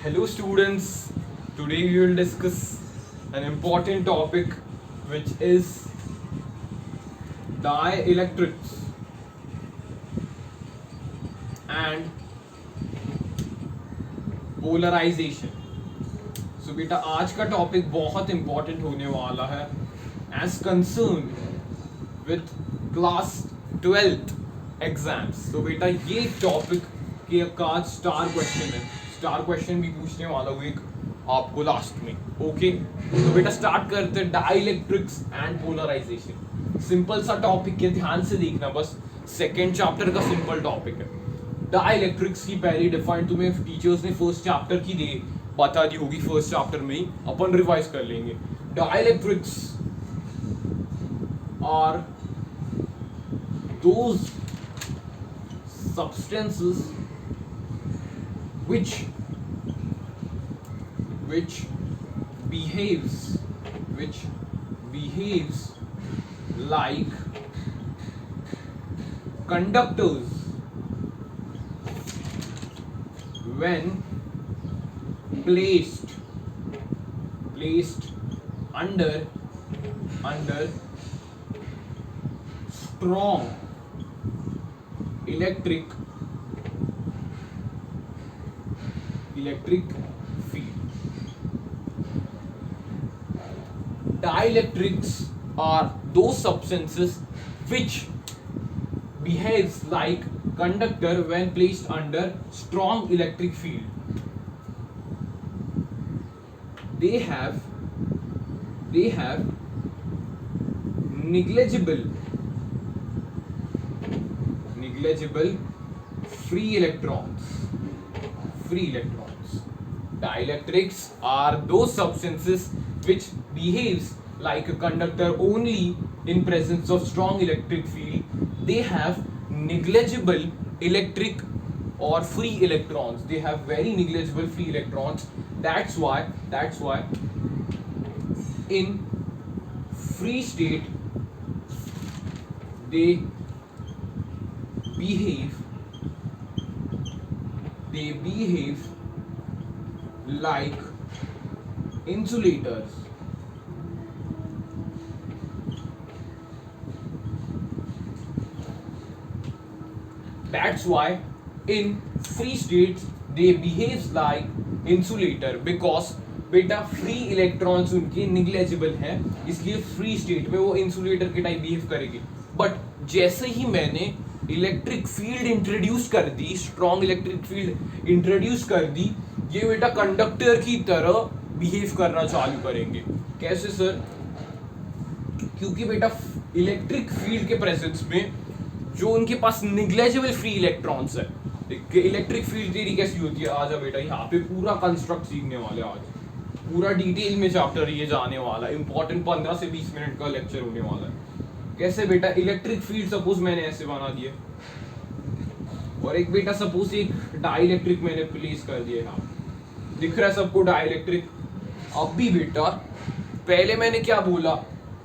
Hello students, today we will discuss an important topic which is dielectrics and polarization. So बेटा आज का topic बहुत important होने वाला है as concerned with class 12th exams. तो बेटा ये टॉपिक के का स्टार क्वेश्चन है. स्टार क्वेश्चन भी पूछने वाला हूँ एक आपको लास्ट में. ओके तो बेटा स्टार्ट करते हैं डाइलेक्ट्रिक्स एंड पोलराइजेशन. सिंपल सा टॉपिक है, ध्यान से देखना बस. सेकेंड चैप्टर का सिंपल टॉपिक है. डाइलेक्ट्रिक्स की पहली डिफाइन तुम्हें टीचर्स ने फर्स्ट चैप्टर की बता दी होगी. फर्स्ट चैप्टर में ही अपन रिवाइज कर लेंगे. Dielectrics are those substances which behaves like conductors when placed under strong electric field. Dielectrics are those substances which behaves like conductor when placed under strong electric field. They have negligible free electrons. Dielectrics are those substances which behaves like a conductor only in presence of strong electric field. They have negligible electric or free electrons. They have very negligible free electrons. That's why in free state they behave like insulators. That's why in free states they behaves like insulator because बेटा free electrons उनके negligible हैं, इसलिए free state में वो insulator के type behave करेगी. But जैसे ही मैंने इलेक्ट्रिक फील्ड इंट्रोड्यूस कर दी, स्ट्रॉन्ग इलेक्ट्रिक फील्ड इंट्रोड्यूस कर दी, ये बेटा कंडक्टर की तरह बिहेव करना चालू करेंगे. कैसे सर? क्योंकि बेटा इलेक्ट्रिक फील्ड के प्रेजेंस में जो उनके पास निग्लेजिबल फ्री इलेक्ट्रॉन्स है. इलेक्ट्रिक फील्ड थ्योरी कैसी होती है? आजा बेटा यहाँ पे पूरा कंस्ट्रक्ट सीखने वाले. आज पूरा डिटेल में चैप्टर ये जाने वाला है. इंपॉर्टेंट 15 से 20 मिनट का लेक्चर होने वाला है. कैसे बेटा? इलेक्ट्रिक फील्ड सपोज मैंने ऐसे बना दिया और एक बेटा सपोज एक डाइलेक्ट्रिक मैंने प्लेस कर दिया यहाँ. दिख रहा है सबको डाइलेक्ट्रिक? अब भी बेटा पहले मैंने क्या बोला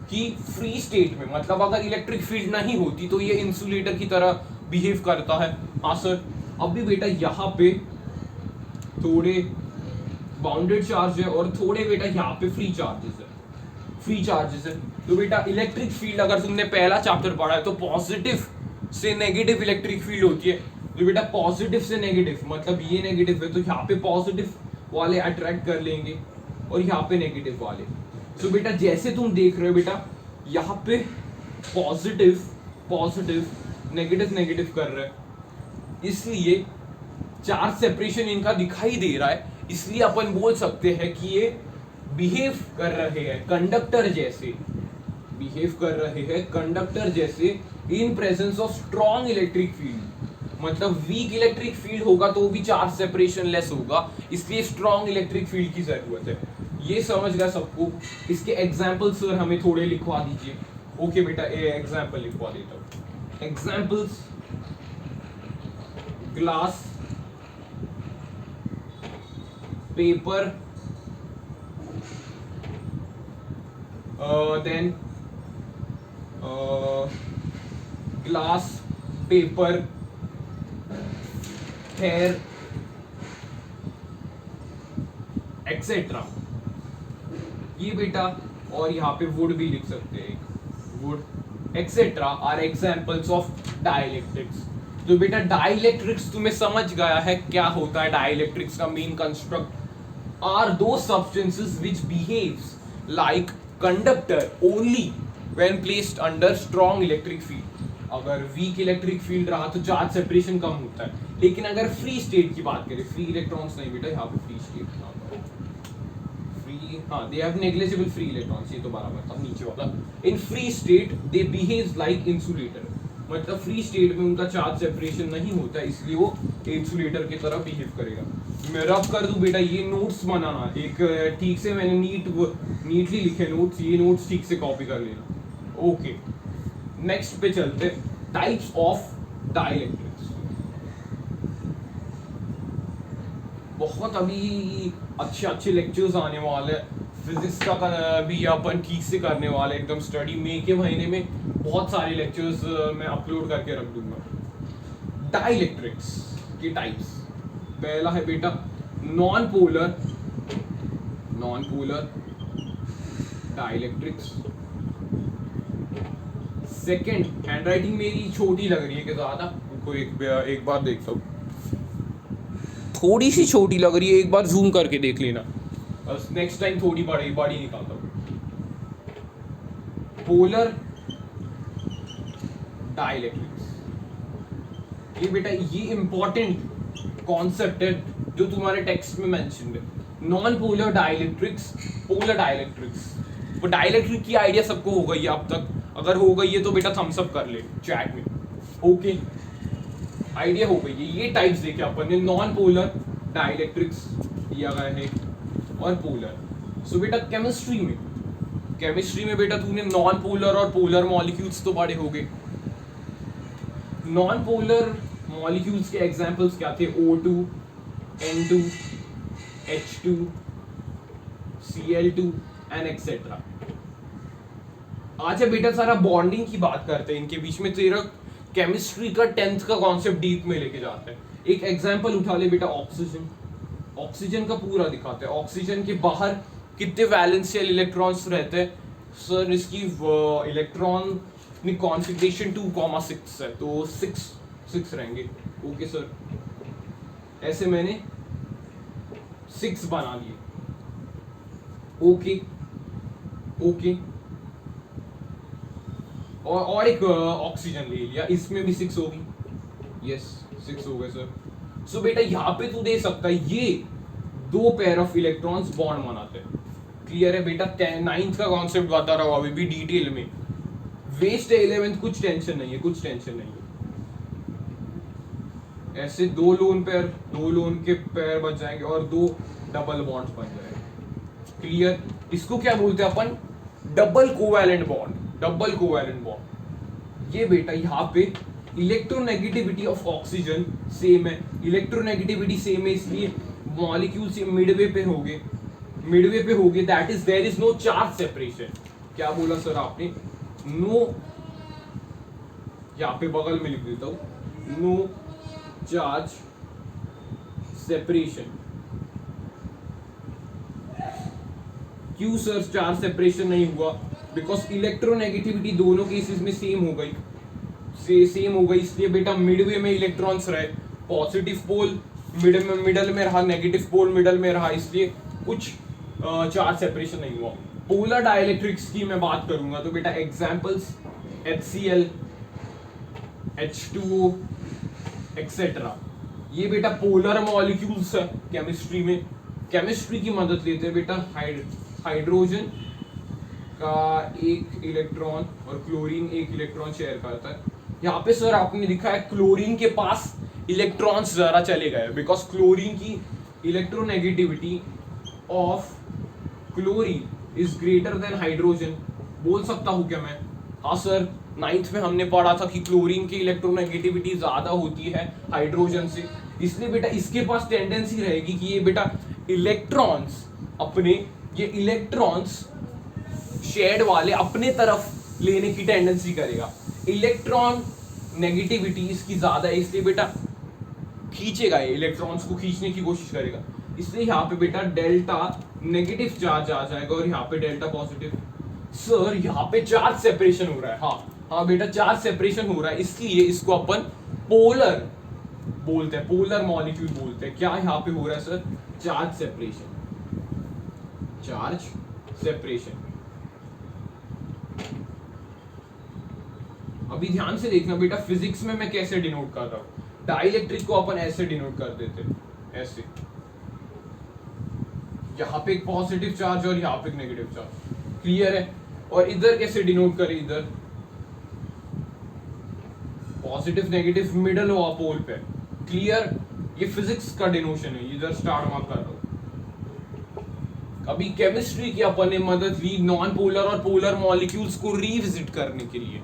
कि फ्री स्टेट में मतलब अगर इलेक्ट्रिक फील्ड नहीं होती तो ये इंसुलेटर की तरह बिहेव करता है. हाँ सर. अब भी बेटा यहाँ पे थोड़े बाउंडेड चार्ज है और थोड़े बेटा यहाँ पे फ्री चार्जेस है. तो बेटा इलेक्ट्रिक फील्ड अगर तुमने पहला चैप्टर पढ़ा है तो पॉजिटिव से नेगेटिव इलेक्ट्रिक फील्ड होती है. तो बेटा पॉजिटिव से नेगेटिव मतलब ये नेगेटिव है तो यहाँ पे पॉजिटिव वाले अट्रैक्ट कर लेंगे और यहाँ पे नेगेटिव वाले. तो बेटा जैसे तुम देख रहे हो बेटा यहाँ पे पॉजिटिव नेगेटिव कर रहे हैं, इसलिए चार्ज सेपरेशन इनका दिखाई दे रहा है. इसलिए अपन बोल सकते हैं कि ये बिहेव कर रहे हैं कंडक्टर जैसे in presence of strong electric field. मतलब वीक इलेक्ट्रिक फील्ड होगा तो वो भी चार्ज सेपरेशन लेस होगा, इसलिए स्ट्रॉन्ग इलेक्ट्रिक फील्ड की जरूरत है. ये समझ गया सबको? इसके एग्जाम्पल सर हमें थोड़े लिखवा दीजिए. ओके बेटा एग्जाम्पल लिखवा देता हूँ. Examples: glass, paper, then glass, paper, hair, etcetera. ये बेटा, और यहाँ पे वुड भी लिख सकते हैं, wood etcetera are examples of dielectrics. तो बेटा डाइलेक्ट्रिक्स तुम्हें समझ गया है क्या होता है। डाइलेक्ट्रिक्स का मेन कंस्ट्रक्ट आर दो substances which behaves like conductor only when placed under strong electric field. अगर वीक इलेक्ट्रिक फील्ड रहा तो चार्ज सेपरेशन कम होता है, लेकिन अगर फ्री स्टेट की बात करें, फ्री इलेक्ट्रॉन्स नहीं बेटा, यहाँ पे फ्री स्टेट फ्री, हाँ they have negligible free electrons, ये तो बराबर था नीचे वाला। In free state they behaves like insulator, मतलब फ्री स्टेट में उनका चार्ज सेपरेशन नहीं होता, इसलिए वो इंसुलेटर की तरह बिहेव करेगा। मैं रब कर दूं बेटा, ये नोट्स बनाना एक ठीक से, मैंने नीटली लिखे नोट्स, ये नोट्स ठीक से कॉपी कर लेना। ओके, नेक्स्ट पे चलते, टाइप्स ऑफ डाइलेक्ट्रिक्स। बहुत अभी अच्छे अच्छे लेक्चर्स आने वाले, फिजिक्स का भी अपन ठीक से करने वाले एकदम स्टडी। मई के महीने में बहुत सारे लेक्चर्स मैं अपलोड करके रख दूंगा। डाइलेक्ट्रिक्स के टाइप्स, पहला है बेटा non polar dielectrics. Second, handwriting मेरी छोटी लग रही है कि ज्यादा, को एक बार देखता हूँ, थोड़ी सी छोटी लग रही है, एक बार जूम करके देख लेना, नेक्स्ट टाइम थोड़ी बड़ी निकालता हूँ। पोलर डाइलेक्ट्रिक्स, ये बेटा ये इंपॉर्टेंट कॉन्सेप्ट है जो तुम्हारे टेक्स्ट में मेंशन्ड है। Non polar dielectrics, polar dielectrics. वो डाइलेक्ट्रिक की आइडिया सबको हो गई है अब तक, अगर हो गई है तो बेटा थम्स अप कर ले चैट में। ओके, आइडिया हो गई है। ये टाइप्स देखे अपन ने, नॉन पोलर डाइलेक्ट्रिक्स दिया गया है और पोलर। सो बेटा केमिस्ट्री में बेटा तूने नॉन पोलर और पोलर मॉलिक्यूल्स तो पढ़े होंगे। नॉन पोलर मॉलिक्यूल्स के एग्जांपल्स क्या थे? O2, N2, H2, Cl2 and etcetera. आज बेटा सारा बॉन्डिंग की बात करते हैं इनके बीच में, तेरा केमिस्ट्री का 10th का कॉन्सेप्ट डीप में लेके जाते हैं। एक एग्जांपल उठा ले बेटा, ऑक्सीजन का पूरा दिखाते हैं। ऑक्सीजन के बाहर कितने वैलेंशियल इलेक्ट्रॉन्स रहते हैं? सर इसकी इलेक्ट्रॉन कॉन्फिगरेशन 2,6 है, तो 6 रहेंगे। ओके सर, ऐसे मैंने 6 बना लिए। ओके, और एक ऑक्सीजन ले लिया, इसमें भी 6 होगी। यस 6 हो गए सर। सो बेटा यहाँ पे तू दे सकता है, ये 2 पेयर ऑफ इलेक्ट्रॉन्स बॉन्ड बनाते हैं। क्लियर है बेटा? 9th का कॉन्सेप्ट बता रहा हूँ अभी भी डिटेल में, वेस्ट है 11th, कुछ टेंशन नहीं है। ऐसे 2 लोन के पेयर बच जाएंगे और 2 डबल बॉन्ड्स बन जाएंगे। क्लियर? इसको क्या बोलते हैं अपन? Double covalent bond. ये बेटा यहाँ पे इलेक्ट्रोनेगेटिविटी ऑफ ऑक्सीजन सेम है, इलेक्ट्रोनेगेटिविटी सेम है, इसलिए मॉलिक्यूल से मिडवे पे होगे, that is there is no charge separation. क्या बोला सर आपने? नो, यहाँ पे बगल में लिख देता हूं, नो चार्ज सेपरेशन। क्यों सर चार्ज सेपरेशन नहीं हुआ? बिकॉज इलेक्ट्रोनेगेटिविटी दोनों केसेस में सेम हो गई, इसलिए बेटा मिडवे में इलेक्ट्रॉन्स रहे, पॉजिटिव पोल मिडल में रहा, नेगेटिव पोल मिडल में रहा, इसलिए कुछ चार्ज सेपरेशन नहीं हुआ। पोलर डाइलेक्ट्रिक्स की मैं बात करूंगा तो बेटा एग्जांपल्स HCl, H2O एक्सेट्रा। ये बेटा पोलर मॉलिक्यूल्स है केमिस्ट्री की मदद लेते हैं बेटा। हाइड्रोजन का 1 इलेक्ट्रॉन और क्लोरीन 1 इलेक्ट्रॉन शेयर करता है। यहाँ पे सर आपने लिखा है क्लोरीन के पास इलेक्ट्रॉन्स जरा चले गए, बिकॉज क्लोरीन की electronegativity of chlorine is greater than hydrogen. बोल सकता हूँ क्या मैं? हाँ सर, 9th में हमने पढ़ा था कि क्लोरीन की इलेक्ट्रोनेगेटिविटी ज्यादा होती है हाइड्रोजन से, इसलिए बेटा इसके पास टेंडेंसी रहेगी कि ये बेटा इलेक्ट्रॉन्स शेड वाले अपने तरफ लेने की टेंडेंसी करेगा। इलेक्ट्रॉन नेगेटिविटी इसकी ज्यादा है, इसलिए बेटा खींचेगा, ये इलेक्ट्रॉन्स को खींचने की कोशिश करेगा, इसलिए यहाँ पे बेटा डेल्टा नेगेटिव चार्ज आ जाएगा और यहाँ पे डेल्टा पॉजिटिव। सर यहाँ पे चार्ज सेपरेशन हो रहा है, हाँ बेटा चार्ज सेपरेशन हो रहा है, इसलिए इसको अपन पोलर बोलते हैं, पोलर मॉलिक्यूल बोलते हैं। क्या यहाँ पे हो रहा है sir? Charge separation, charge separation. अभी ध्यान से देखना बेटा, फिजिक्स में मैं कैसे डिनोट कर रहा हूं। डाइलेक्ट्रिक को अपन ऐसे डिनोट कर देते, ऐसे, यहाँ पे एक पॉजिटिव चार्ज और यहाँ पे एक नेगेटिव चार्ज, क्लियर है? और इधर कैसे डिनोट करें? इधर पॉजिटिव नेगेटिव मिडल हुआ पोल पे, क्लियर? ये फिजिक्स का डिनोशन है, इधर स्टार मार्क कर रहा हूं। अभी केमिस्ट्री की अपन ने मदद ली नॉन पोलर और पोलर मॉलिक्यूल्स को रिविजिट करने के लिए।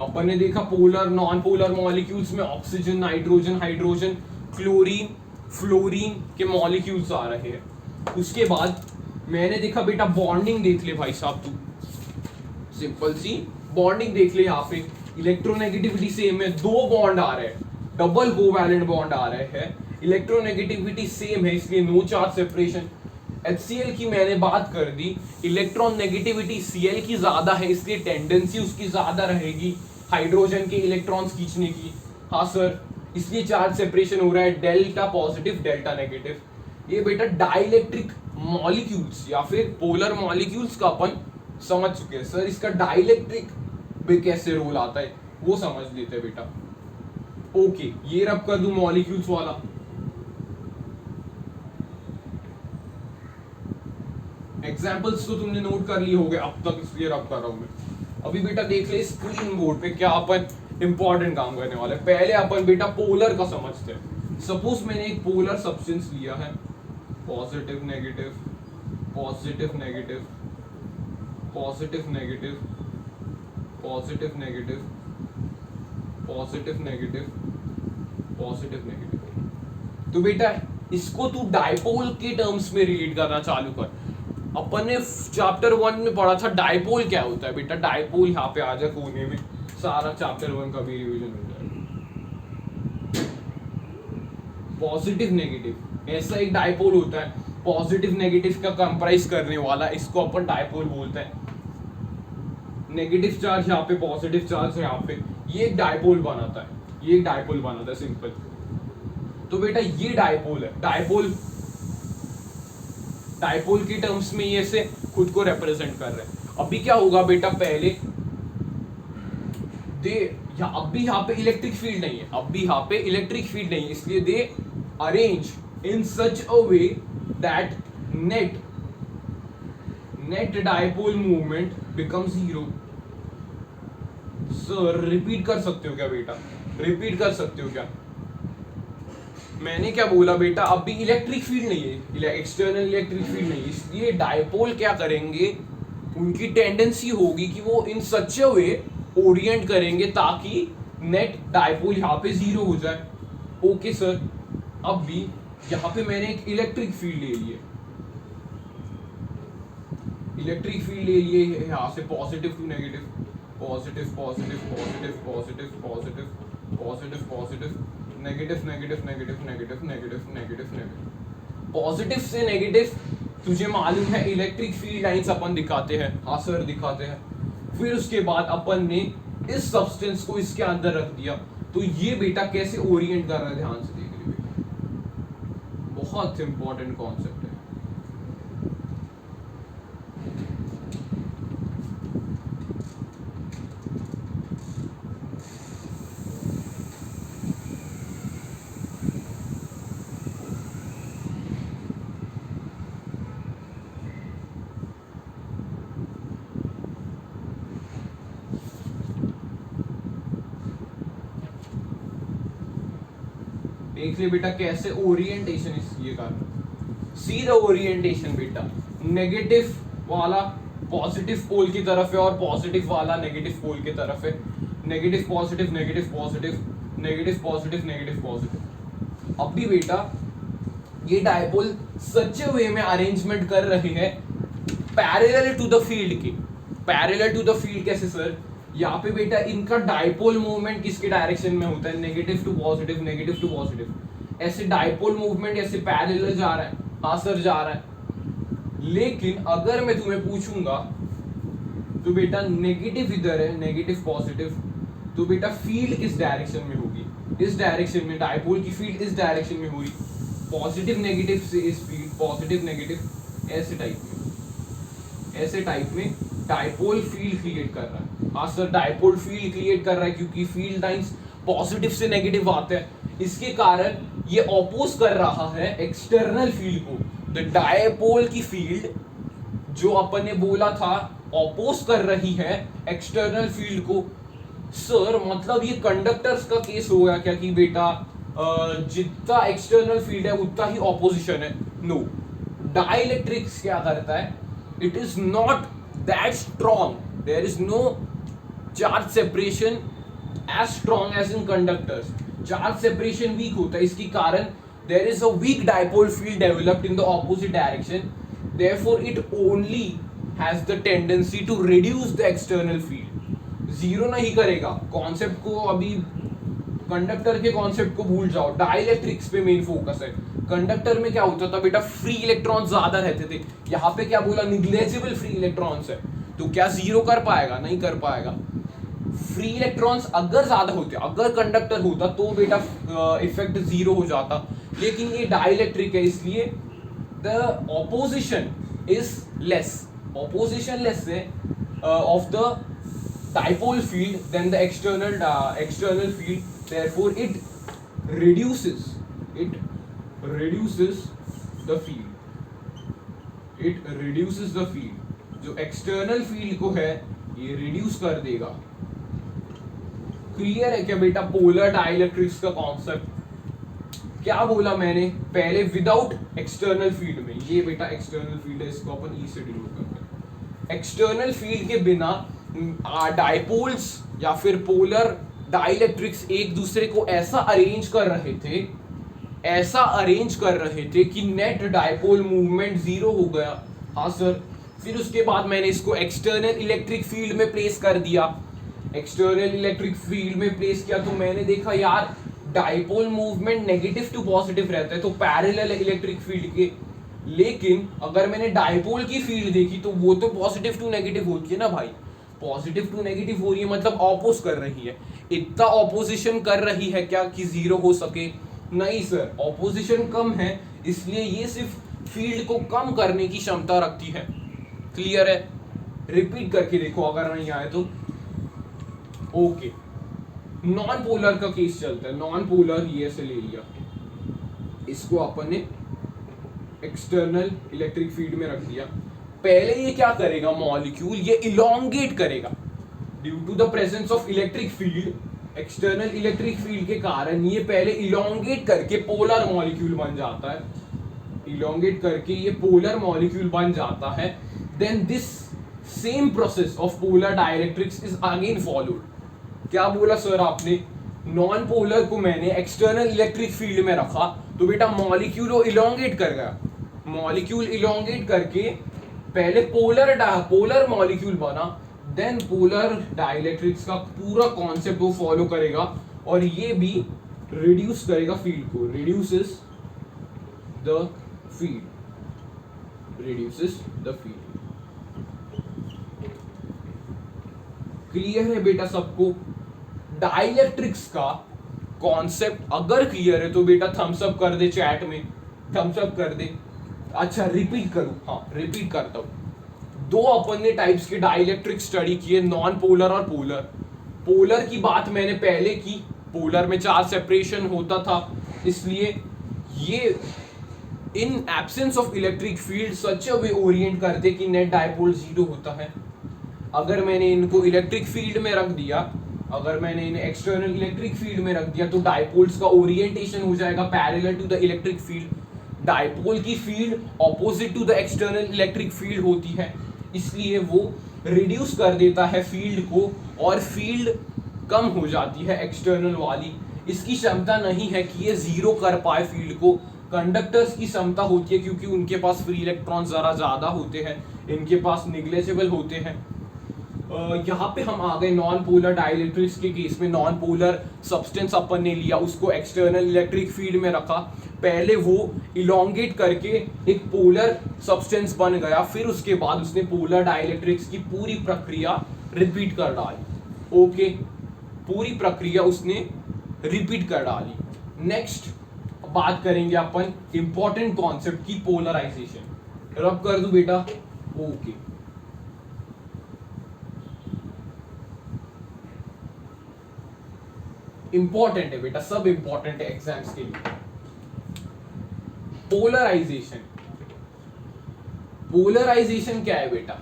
अपन ने देखा पोलर नॉन पोलर मॉलिक्यूल्स में oxygen, nitrogen, hydrogen, chlorine, fluorine के मॉलिक्यूल्स आ रहे हैं। उसके बाद मैंने देखा बेटा बॉन्डिंग देख ले भाई साहब, तू सिंपल सी बॉन्डिंग देख ले। यहाँ पे इलेक्ट्रोनेगेटिविटी सेम है, दो बॉन्ड आ रहे हैं, डबल कोवैलेंट बॉन्ड आ रहे हैं, इलेक्ट्रोनेगेटिविटी सेम है, इसलिए नो चार्ज सेपरेशन। HCl की मैंने बात कर दी, इलेक्ट्रॉन नेगेटिविटी Cl की ज्यादा है, इसलिए टेंडेंसी उसकी ज्यादा रहेगी हाइड्रोजन के इलेक्ट्रॉन्स खींचने की। हाँ सर, इसलिए चार्ज सेपरेशन हो रहा है, डेल्टा पॉजिटिव डेल्टा नेगेटिव। ये बेटा डाइलेक्ट्रिक मॉलिक्यूल्स या फिर पोलर मॉलिक्यूल्स का अपन समझ चुके हैं। सर इसका डाइलेक्ट्रिक में कैसे रोल आता है वो समझ लेते हैं बेटा। ओके, ये रब कर दूं मॉलिक्यूल्स वाला। एग्जाम्पल्स तो तुमने नोट कर लिए होंगे अब तक, इसलिए रब कर रहा हूं मैं। अभी बेटा देख ले स्क्रीन बोर्ड पे क्या अपन इंपॉर्टेंट काम करने वाले हैं। पहले अपन बेटा पोलर का समझते हैं। सपोज मैंने एक पोलर सब्सटेंस लिया है, positive negative, positive negative, positive negative, positive negative, positive negative, positive negative. तो बेटा इसको तू डाइपोल के टर्म्स में रिलेट करना चालू कर। अपन ने चैप्टर 1 में पढ़ा था डाइपोल क्या होता है। बेटा डाइपोल यहाँ पे आ जा कोने में, सारा चैप्टर 1 का भी रिवीजन हो जाएगा। पॉजिटिव नेगेटिव ऐसा एक डाइपोल होता है, पॉजिटिव नेगेटिव का कंप्राइज करने वाला, इसको अपन डाइपोल बोलते हैं। नेगेटिव चार्ज यहाँ पे, पॉजिटिव चार्ज यहाँ पे, ये एक डाइपोल बनाता है, ये एक डाइपोल बनाता है सिंपल। तो बेटा ये डाइपोल है, डाइपोल डाइपोल की टर्म्स में ये से खुद को रिप्रेजेंट कर रहे हैं। अभी क्या होगा बेटा, पहले दे अभी यहाँ पे इलेक्ट्रिक फील्ड नहीं है, अभी यहाँ पे इलेक्ट्रिक फील्ड नहीं है, इसलिए they arrange in such a way that net dipole movement become zero. Sir repeat कर सकते हो क्या बेटा? रिपीट कर सकते हो क्या? मैंने क्या बोला बेटा, अभी इलेक्ट्रिक फील्ड नहीं है, एक्सटर्नल इलेक्ट्रिक फील्ड नहीं है, इसलिए डाइपोल क्या करेंगे, उनकी टेंडेंसी होगी कि वो इन सच अ वे ओरिएंट करेंगे ताकि नेट डाइपोल यहाँ पे जीरो हो जाए। ओके सर, अब भी यहाँ पे मैंने एक इलेक्ट्रिक फील्ड ले लिए, इलेक्ट्रिक फील्ड ले लिए यहाँ से positive to negative, positive positive positive positive positive positive positive, negative negative negative negative negative negative negative. Positive से नेगेटिव तुझे मालूम है इलेक्ट्रिक फील्ड लाइंस अपन दिखाते हैं। हाँ सर दिखाते हैं। फिर उसके बाद अपन ने इस सब्सटेंस को इसके अंदर रख दिया, तो ये बेटा कैसे ओरिएंट कर रहा है, ध्यान से देख रहे बेटा, बहुत इंपॉर्टेंट कॉन्सेप्ट है। देख ले बेटा कैसे ओरिएंटेशन इसलिए कर, सी द ओरिएंटेशन बेटा, नेगेटिव वाला पॉजिटिव पोल की तरफ है और पॉजिटिव वाला नेगेटिव पोल की तरफ है, negative positive negative positive, negative positive negative positive. अब भी बेटा ये डाइपोल सच्चे वे में अरेंजमेंट कर रहे हैं पैरेलल टू द फील्ड के। पैरेलल टू द फील्ड कैसे सर? यहाँ पे बेटा इनका डाइपोल मूवमेंट किसके डायरेक्शन में होता है, negative to positive, negative to positive. ऐसे डायपोल मूवमेंट ऐसे पैरेलल जा रहा है, हाँ सर जा रहा है। लेकिन अगर मैं तुम्हें पूछूंगा तो बेटा नेगेटिव इधर है, नेगेटिव पॉजिटिव, तो बेटा फील्ड किस डायरेक्शन में होगी? इस डायरेक्शन में, डायपोल की फील्ड इस डायरेक्शन में होगी, पॉजिटिव नेगेटिव से इस फील्ड, पॉजिटिव नेगेटिव ऐसे टाइप में, ऐसे टाइप में डायपोल फील्ड क्रिएट कर रहा है। हाँ सर डायपोल फील्ड क्रिएट कर रहा है क्योंकि फील्ड लाइंस पॉजिटिव से नेगेटिव आते हैं, इसके कारण ये ऑपोज कर रहा है एक्सटर्नल फील्ड को। द डायपोल की फील्ड जो अपन ने बोला था ऑपोज कर रही है एक्सटर्नल फील्ड को। सर मतलब ये कंडक्टर्स का केस हो गया क्या कि बेटा जितना एक्सटर्नल फील्ड है उतना ही ऑपोजिशन है? नो, डाइलेक्ट्रिक्स क्या करता है, it is not that strong, there is no charge separation as strong as in conductors. Charge separation weak होता है, इसके कारण there is a weak dipole field developed in the opposite direction, therefore it only has the tendency to reduce the external field. Zero नहीं करेगा। Concept को अभी, conductor के concept को भूल जाओ, डाइलेक्ट्रिक्स पे मेन फोकस है। कंडक्टर में क्या होता था बेटा, फ्री इलेक्ट्रॉन ज्यादा रहते थे, यहाँ पे क्या बोला, निग्लेजिबल फ्री इलेक्ट्रॉन्स है, तो क्या जीरो कर पाएगा? नहीं कर पाएगा। फ्री इलेक्ट्रॉन्स अगर ज्यादा होते, अगर कंडक्टर होता तो बेटा इफेक्ट जीरो हो जाता, लेकिन ये डाइलेक्ट्रिक है इसलिए the opposition is less, opposition less है of the dipole field than the external field, therefore it reduces the field, जो external field को है ये reduce कर देगा। क्लियर है क्या बेटा पोलर डाइलेक्ट्रिक्स का कॉन्सेप्ट? क्या बोला मैंने पहले, विदाउट एक्सटर्नल फील्ड में, ये बेटा एक्सटर्नल फील्ड है, इसको अपन ई से डिनोट करते हैं। एक्सटर्नल फील्ड के बिना डायपोल्स या फिर पोलर डाइलेक्ट्रिक्स एक दूसरे को ऐसा अरेंज कर रहे थे कि नेट डायपोल मूवमेंट जीरो हो गया। हाँ सर, फिर उसके बाद मैंने इसको एक्सटर्नल इलेक्ट्रिक फील्ड में प्लेस कर दिया। एक्सटर्नल इलेक्ट्रिक फील्ड में प्लेस किया तो मैंने देखा यार dipole movement negative to positive रहता है, तो पैरेलल इलेक्ट्रिक फील्ड के। लेकिन अगर मैंने डायपोल की फील्ड देखी तो वो तो पॉजिटिव टू नेगेटिव होती है ना भाई, पॉजिटिव टू नेगेटिव हो रही है मतलब ऑपोज कर रही है। इतना ऑपोजिशन कर रही है क्या कि जीरो हो सके? नहीं सर, ऑपोजिशन कम है, इसलिए ये सिर्फ फील्ड को कम करने की क्षमता रखती है। क्लियर है? रिपीट करके देखो अगर नहीं आए तो। ओके, नॉन पोलर का केस चलता है। नॉन पोलर ये से ले लिया, इसको अपन ने एक्सटर्नल इलेक्ट्रिक फील्ड में रख दिया। पहले ये क्या करेगा, मॉलिक्यूल ये इलोंगेट करेगा due to the presence of electric field. External electric field के कारण ये पहले इलोंगेट करके पोलर मॉलिक्यूल बन जाता है, इलोंगेट करके ये पोलर मॉलिक्यूल बन जाता है। Then this same process of polar dielectrics is again followed. क्या बोला सर आपने, नॉन पोलर को मैंने एक्सटर्नल इलेक्ट्रिक फील्ड में रखा तो बेटा मॉलिक्यूल इलोंगेट कर गया, मॉलिक्यूल इलोंगेट करके पहले पोलर मॉलिक्यूल बना, देन पोलर डाइलेक्ट्रिक्स का पूरा कॉन्सेप्ट वो फॉलो करेगा और ये भी रिड्यूस करेगा फील्ड को, रिड्यूसेस द फील्ड। क्लियर है बेटा सबको? डाइलेक्ट्रिक्स का कॉन्सेप्ट अगर क्लियर है तो बेटा थम्स अप कर दे, चैट में थम्स अप कर दे। अच्छा रिपीट करूं? हाँ रिपीट करता हूं। दो अपन ने टाइप्स के डाइलेक्ट्रिक स्टडी किए, नॉन पोलर और पोलर। पोलर की बात मैंने पहले की, पोलर में चार्ज सेपरेशन होता था, इसलिए ये in absence of electric field such a way Orient करते कि नेट डायपोल जीरो होता है। अगर मैंने इनको इलेक्ट्रिक फील्ड में रख दिया, अगर मैंने इन्हें एक्सटर्नल इलेक्ट्रिक फील्ड में रख दिया तो डायपोल्स का ओरिएंटेशन हो जाएगा parallel to the electric field. Dipole की field opposite to the external electric field होती है, इसलिए वो रिड्यूस कर देता है फील्ड को और फील्ड कम हो जाती है एक्सटर्नल वाली। इसकी क्षमता नहीं है कि ये जीरो कर पाए फील्ड को। कंडक्टर्स की क्षमता होती है क्योंकि उनके पास फ्री इलेक्ट्रॉन जरा ज्यादा होते हैं, इनके पास निग्लेजिबल होते हैं। यहाँ पे हम आ गए नॉन पोलर डाइलेक्ट्रिक्स के केस में। नॉन पोलर सब्सटेंस अपन ने लिया, उसको एक्सटर्नल इलेक्ट्रिक फील्ड में रखा, पहले वो इलोंगेट करके एक पोलर सब्सटेंस बन गया, फिर उसके बाद उसने पोलर डाइलेक्ट्रिक्स की पूरी प्रक्रिया रिपीट कर डाली। ओके, पूरी प्रक्रिया उसने रिपीट कर डाली। नेक्स्ट बात करेंगे अपन इंपॉर्टेंट कॉन्सेप्ट की, पोलराइजेशन। रब कर दूं बेटा? ओके, इंपॉर्टेंट है बेटा, सब इंपॉर्टेंट है एग्जाम्स के लिए। पोलराइजेशन, पोलराइजेशन क्या है बेटा?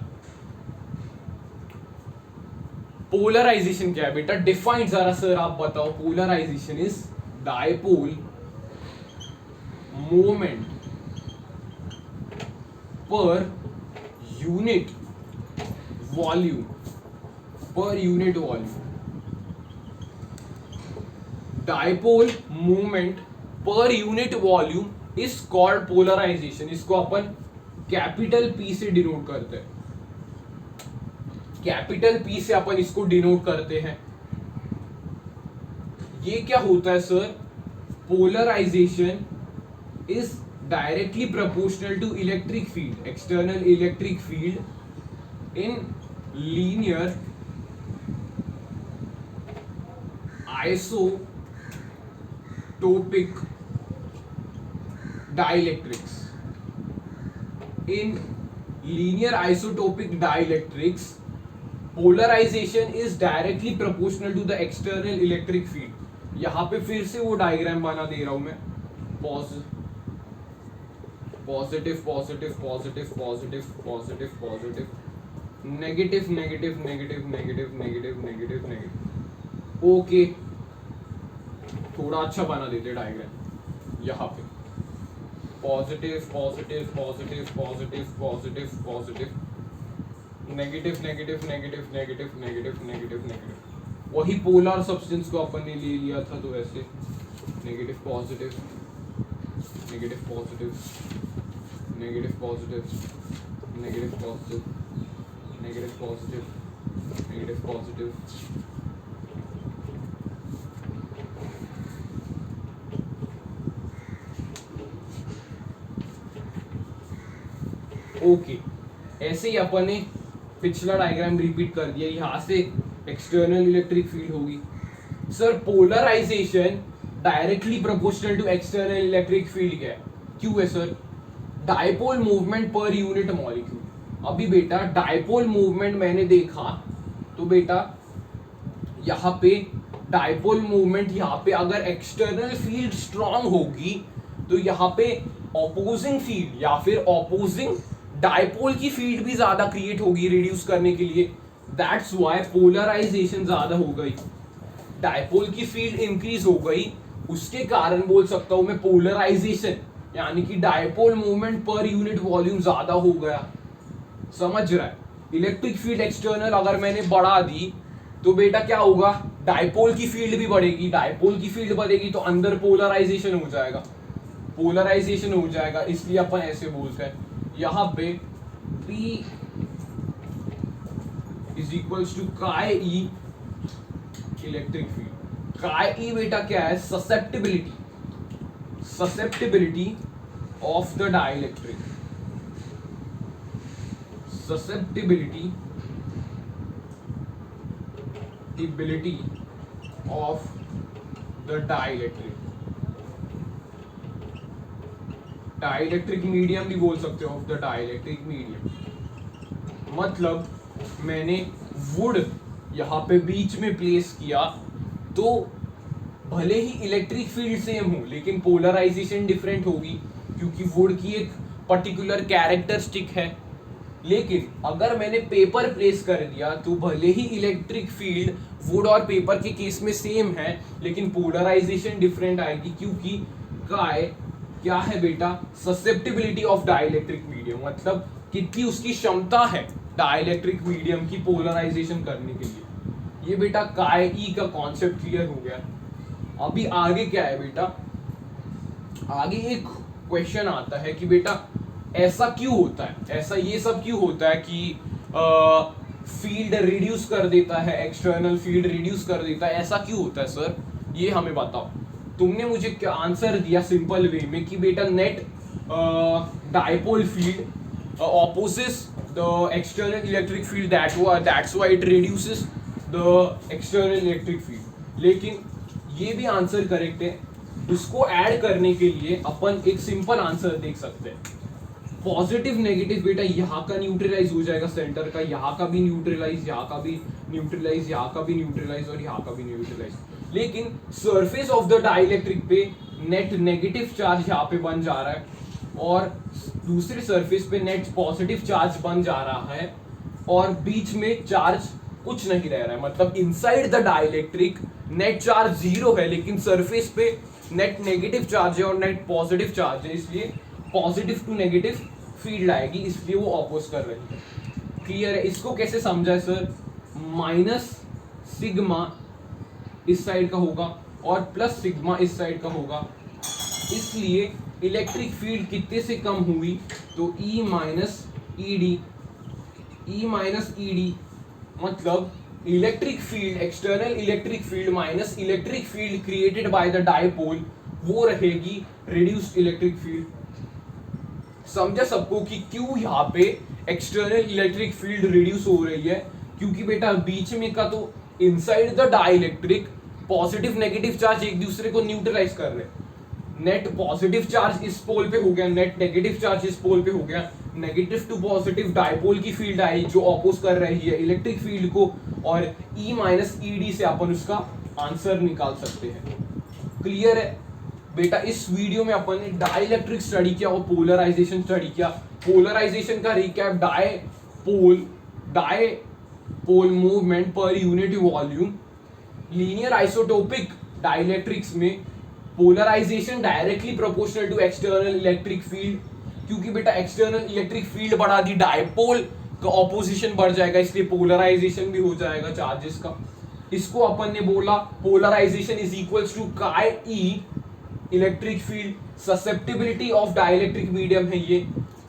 पोलराइजेशन क्या है बेटा? डिफाइंड जरा सर आप बताओ। Polarization is dipole moment per unit volume, per unit volume. Dipole movement per unit volume is called polarization. इसको अपन कैपिटल पी से डिनोट करते हैं, कैपिटल पी से अपन इसको डिनोट करते हैं। ये क्या होता है sir? Polarization is directly proportional to electric field, external electric field in linear isotopic dielectrics. In linear isotopic dielectrics, polarization is directly proportional to the external electric field. यहाँ पे फिर से वो डायग्राम बना दे रहा हूं मैं। Positive positive positive positive positive positive, negative negative negative negative negative negative negative. Okay, थोड़ा अच्छा बना देते डायग्राम। यहाँ पे positive positive positive positive positive positive, negative negative negative negative negative negative negative. वही पोलर सब्सटेंस को अपन ने ले लिया था, तो ऐसे negative positive negative positive negative positive negative positive negative positive negative positive. Okay, ऐसे ही अपन ने पिछला डायग्राम रिपीट कर दिया। यहां से एक्सटर्नल इलेक्ट्रिक फील्ड होगी। Sir polarization directly proportional to external electric field क्या है? क्यों है sir? Dipole movement per unit molecule. अभी बेटा डायपोल मूवमेंट मैंने देखा तो बेटा यहाँ पे डायपोल मूवमेंट, यहाँ पे अगर एक्सटर्नल फील्ड स्ट्रांग होगी तो यहाँ पे ऑपोजिंग फील्ड या फिर ऑपोजिंग डायपोल की फील्ड भी ज्यादा क्रिएट होगी रिड्यूस करने के लिए। दैट्स व्हाई पोलराइजेशन ज्यादा हो गई, डायपोल की फील्ड इंक्रीज हो गई, उसके कारण बोल सकता हूं मैं पोलराइजेशन, यानी कि dipole movement per unit volume ज्यादा हो गया। समझ रहा है? इलेक्ट्रिक फील्ड एक्सटर्नल अगर मैंने बढ़ा दी तो बेटा क्या होगा? डायपोल की फील्ड भी बढ़ेगी, डायपोल की फील्ड बढ़ेगी तो अंदर पोलराइजेशन हो जाएगा, पोलराइजेशन हो जाएगा। इसलिए अपन ऐसे बोलते हैं यहां पे P इज इक्वल्स टू काय ई इलेक्ट्रिक फील्ड। काय ई बेटा क्या है? Susceptibility, susceptibility of the dielectric, susceptibility ability of the dielectric. Dielectric medium भी बोल सकते हो, ऑफ द डाइलेक्ट्रिक मीडियम। मतलब मैंने वुड यहाँ पे बीच में प्लेस किया तो भले ही इलेक्ट्रिक फील्ड सेम हो लेकिन पोलराइजेशन डिफरेंट होगी, क्योंकि वुड की एक पर्टिकुलर कैरेक्टरिस्टिक है। लेकिन अगर मैंने पेपर प्लेस कर दिया तो भले ही इलेक्ट्रिक फील्ड वुड और पेपर के केस में सेम है लेकिन पोलराइजेशन डिफरेंट आएगी, क्योंकि काय क्या है बेटा? ससेप्टिबिलिटी ऑफ डाइलेक्ट्रिक मीडियम, मतलब कितनी उसकी क्षमता है डाइलेक्ट्रिक मीडियम की पोलराइजेशन करने के लिए। ये बेटा काय ई का कॉन्सेप्ट क्लियर हो गया। अभी आगे क्या है बेटा? आगे एक क्वेश्चन आता है कि बेटा ऐसा क्यों होता है, ऐसा ये सब क्यों होता है कि फील्ड रिड्यूस कर देता है, एक्सटर्नल फील्ड रिड्यूस कर देता है, ऐसा क्यों होता है सर, ये हमें बताओ। तुमने मुझे क्या आंसर दिया सिंपल वे में कि बेटा net dipole field opposes the external electric field, that's why it reduces the external electric field। लेकिन ये भी आंसर करेक्ट है, उसको ऐड करने के लिए अपन एक सिंपल आंसर देख सकते हैं। पॉजिटिव नेगेटिव बेटा यहाँ का न्यूट्रलाइज हो जाएगा सेंटर का, यहाँ का भी न्यूट्रलाइज, यहाँ का भी न्यूट्रलाइज, यहाँ का भी न्यूट्रलाइज और यहाँ का भी न्यूट्रलाइज। लेकिन सरफेस ऑफ द डाइलेक्ट्रिक पे नेट नेगेटिव चार्ज यहाँ पे बन जा रहा है और दूसरे सरफेस पे नेट पॉजिटिव चार्ज बन जा रहा है और बीच में चार्ज कुछ नहीं रह रहा है। मतलब inside the dielectric net charge zero है, लेकिन सरफेस पे नेट नेगेटिव चार्ज है और नेट पॉजिटिव चार्ज है, इसलिए पॉजिटिव टू नेगेटिव फील्ड आएगी, इसलिए वो ऑपोज कर रही है। क्लियर है? इसको कैसे समझा है सर? माइनस सिग्मा इस साइड का होगा और प्लस सिग्मा इस साइड का होगा, इसलिए इलेक्ट्रिक फील्ड कितने से कम हुई? तो E माइनस ई डी, मतलब electric field, external electric field minus electric field created by the dipole, वो रहेगी रिड्यूस्ड इलेक्ट्रिक फील्ड। समझा सबको कि क्यों यहाँ पे एक्सटर्नल इलेक्ट्रिक फील्ड रिड्यूस हो रही है? क्योंकि बेटा बीच में का तो inside the dielectric positive negative charge एक दूसरे को न्यूट्रलाइज कर रहे हैं। नेट पॉजिटिव चार्ज इस पोल पे हो गया, नेट नेगेटिव चार्ज इस पोल पे हो गया, नेगेटिव टू पॉजिटिव डाइपोल की फील्ड आई जो ऑपोज कर रही है इलेक्ट्रिक फील्ड को, और E माइनस ई डी से अपन उसका आंसर निकाल सकते हैं। क्लियर है बेटा? इस वीडियो में अपन ने डाइलेक्ट्रिक स्टडी किया और पोलराइजेशन स्टडी किया। पोलराइजेशन का recap, dipole movement per unit volume, linear isotopic dielectrics में polarization directly proportional to external electric field, क्योंकि बेटा एक्सटर्नल इलेक्ट्रिक फील्ड बढ़ा दी, डाइपोल का ऑपोजिशन बढ़ जाएगा, इसलिए पोलराइजेशन भी हो जाएगा चार्जेस का। इसको अपन ने बोला polarisation is equals to chi E electric field, susceptibility of dielectric medium है ये।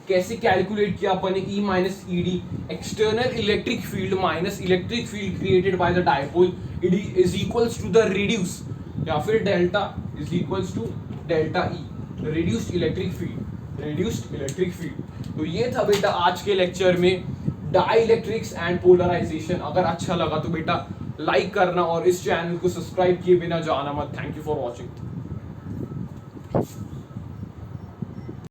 कैसे कैलकुलेट किया अपन ने? E minus E D, external electric field minus electric field created by the dipole is equals to the reduce, या फिर delta is equals to delta E, reduced electric field. तो ये था बेटा आज के लेक्चर में डाइलेक्ट्रिक्स एंड पोलराइजेशन। अगर अच्छा लगा तो बेटा लाइक करना और इस चैनल को सब्सक्राइब किए बिना जाना मत। Thank you for watching.